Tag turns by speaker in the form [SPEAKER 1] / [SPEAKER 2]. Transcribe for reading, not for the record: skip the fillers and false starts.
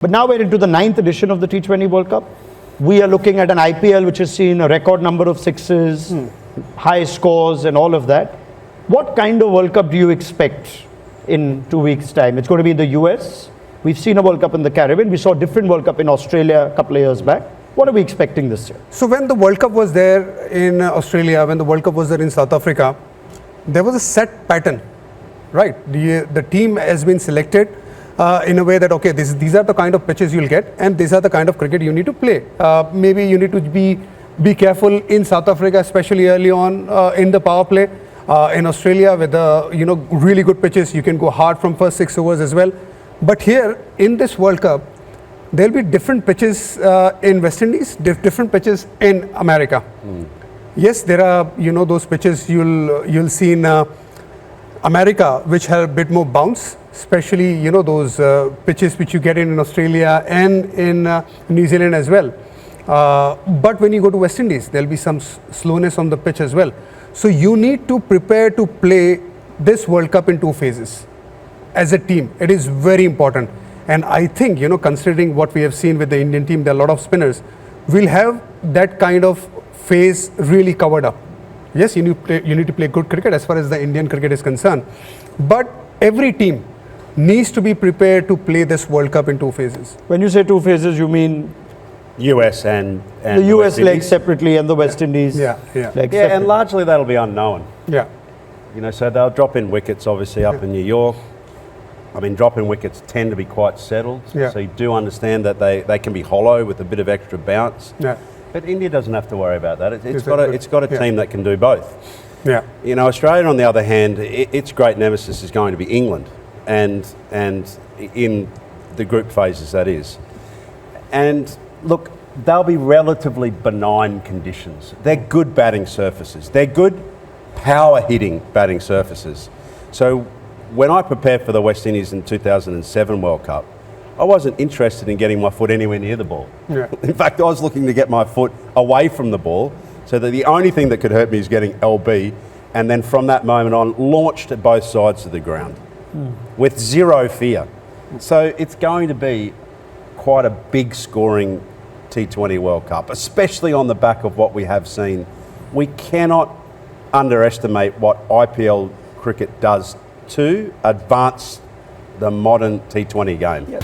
[SPEAKER 1] But now we're into the 9th edition of the T20 World Cup. We are looking at an IPL which has seen a record number of sixes, high scores and all of that. What kind of World Cup do you expect in 2 weeks' time? It's going to be in the US. We've seen a World Cup in the Caribbean. We saw a different World Cup in Australia a couple of years back. What are we expecting this year?
[SPEAKER 2] So when the World Cup was there in Australia, when the World Cup was there in South Africa, there was a set pattern, right? The team has been selected in a way that, okay, these are the kind of pitches you'll get and these are the kind of cricket you need to play. Maybe you need to be careful in South Africa, especially early on in the power play. In Australia, with the really good pitches, you can go hard from first 6 overs as well. But here in this World Cup, there'll be different pitches in West Indies, different pitches in America. Yes, there are those pitches you'll see in America which have a bit more bounce, especially those pitches which you get in Australia and in New Zealand as well. But when you go to West Indies, there'll be some slowness on the pitch as well. So you need to prepare to play this World Cup in 2 phases as a team. It is very important. And I think, considering what we have seen with the Indian team, there are a lot of spinners, we'll have that kind of phase really covered up. Yes, you need to play good cricket as far as the Indian cricket is concerned. But every team needs to be prepared to play this World Cup in 2 phases.
[SPEAKER 1] When you say 2 phases, you mean
[SPEAKER 3] US and
[SPEAKER 1] the US leg separately and the West Indies leg separately.
[SPEAKER 3] And largely that'll be unknown.
[SPEAKER 2] Yeah.
[SPEAKER 3] So they'll drop in wickets obviously up in New York. I mean, drop-in wickets tend to be quite settled, so you do understand that they can be hollow with a bit of extra bounce.
[SPEAKER 2] Yeah.
[SPEAKER 3] But India doesn't have to worry about that. It's got a team that can do both.
[SPEAKER 2] Yeah.
[SPEAKER 3] Australia, on the other hand, its great nemesis is going to be England, and in the group phases, that is. And look, they'll be relatively benign conditions. They're good batting surfaces. They're good power-hitting batting surfaces. So when I prepared for the West Indies in 2007 World Cup, I wasn't interested in getting my foot anywhere near the ball.
[SPEAKER 2] Yeah.
[SPEAKER 3] In fact, I was looking to get my foot away from the ball, so that the only thing that could hurt me is getting LB, and then from that moment on, launched at both sides of the ground with zero fear. So it's going to be quite a big scoring T20 World Cup, especially on the back of what we have seen. We cannot underestimate what IPL cricket does to advance the modern T20 game.